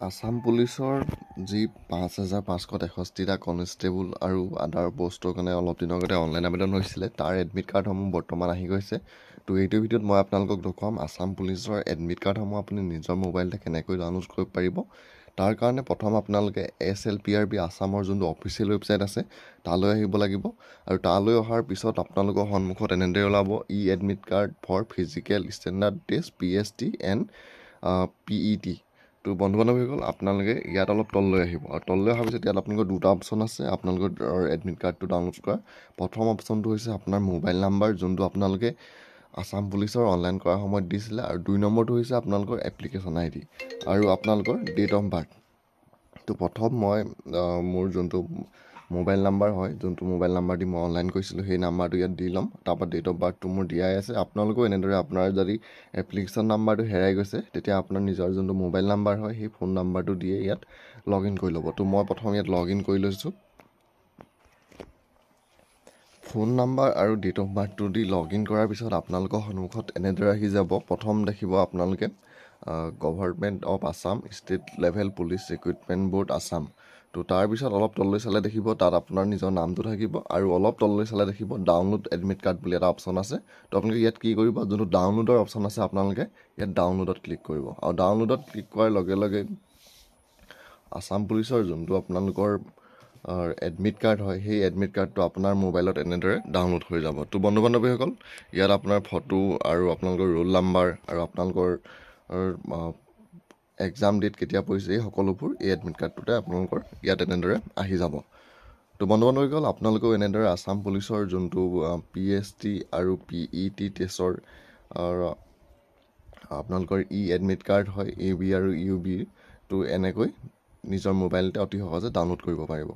আসাম পুলিচৰ যি ৫,৫৬১টা কনষ্টেবল আৰু আদাৰ পষ্টৰ কাৰণে অলপ দিনৰ আগতে অনলাইন আবেদন হৈছিলে তাৰ এডমিট কাৰ্ডসমূহ বৰ্তমান আহি গৈছে। তো এইটো ভিডিঅ'ত মই আপোনালোকক দেখুৱাম আসাম পুলিচৰ এডমিট কাৰ্ডসমূহ আপুনি নিজৰ মোবাইলতে কেনেকৈ ডাউনলোড কৰিব পাৰিব। তাৰ কাৰণে প্ৰথম আপোনালোকে SLPRB আসামৰ যোনটো অফিচিয়েল ৱেবছাইট আছে তালৈ আহিব লাগিব আৰু তালৈ অহাৰ পিছত আপোনালোকৰ সন্মুখত এনেদৰে ওলাব ই admit card for physical standard test PST and PET। তো বন্ধু বান্ধৱ হৈ গ'ল আপোনালোকে ইয়াত অলপ তললৈ আহিব আৰু তললৈ অহাৰ পিছত ইয়াত আপোনালোকৰ দুটা অপশ্যন আছে আপোনালোকৰ এডমিট কাৰ্ডটো ডাউনলোড কৰা। প্ৰথম অপশ্যনটো হৈছে আপোনাৰ মোবাইল নাম্বাৰ যোনটো আপোনালোকে আসাম পুলিচৰ অনলাইন কৰাৰ সময়ত দিছিলে আৰু 2 নম্বৰটো হৈছে আপোনালোকৰ এপ্লিকেশ্যন ID আৰু আপোনালোকৰ ডেট অফ বাৰ্থ। তো প্ৰথম মই মোৰ যোনটো মোবাইল নাম্বাৰ হয় যোনটো মোবাইল নাম্বাৰ দি মই অনলাইন কৰিছিলোঁ সেই নাম্বাৰটো ইয়াত দি ল'ম। তাৰপৰা ডেট অফ বাৰ্থটো মোৰ দিয়াই আছে। আপোনালোকেও এনেদৰে আপোনাৰ যদি এপ্লিকেশ্যন নাম্বাৰটো হেৰাই গৈছে তেতিয়া আপোনাৰ নিজৰ যোনটো মোবাইল নাম্বাৰ হয় সেই ফোন নাম্বাৰটো দিয়ে ইয়াত লগ ইন কৰি ল'ব। তো মই প্ৰথম ইয়াত লগ ইন কৰি লৈছোঁ। ফোন নাম্বাৰ আৰু ডেট অফ বাৰ্থটো দি লগ ইন কৰাৰ পিছত আপোনালোকৰ সন্মুখত এনেদৰে আহি যাব। প্ৰথম দেখিব আপোনালোকে government of Assam state level police recruitment board Assam. তো তাৰপিছত অলপ তললৈ চালে দেখিব তাত আপোনাৰ নিজৰ নামটো থাকিব আৰু অলপ তললৈ চালে দেখিব ডাউনলোড এডমিট কাৰ্ড বুলি এটা অপশ্যন আছে। তো আপোনালোকে ইয়াত কি কৰিব, যোনটো ডাউনলোডৰ অপশ্যন আছে আপোনালোকে ইয়াত ডাউনলোডত ক্লিক কৰিব আৰু ডাউনলোডত ক্লিক কৰাৰ লগে লগে আসাম পুলিচৰ যোনটো আপোনালোকৰ এডমিট কাৰ্ড হয় সেই এডমিট কাৰ্ডটো আপোনাৰ মোবাইলত এনেদৰে ডাউনলোড হৈ যাব। তো বন্ধু বান্ধৱীসকল ইয়াত আপোনাৰ ফটো আৰু আপোনালোকৰ ৰোল নাম্বাৰ আৰু আপোনালোকৰ এক্সাম ডেট কেতিয়া পৰিছে এই সকলোবোৰ এই এডমিট কাৰ্ডটোতে আপোনালোকৰ ইয়াত এনেদৰে আহি যাব। তো বন্ধু বান্ধৱীসকল আপোনালোকেও এনেদৰে আসাম পুলিচৰ যোনটো PST আৰু PET টেষ্টৰ আপোনালোকৰ এডমিট কাৰ্ড হয় AB আৰু UB তো এনেকৈ নিজৰ মোবাইলতে অতি সহজে ডাউনলোড কৰিব পাৰিব।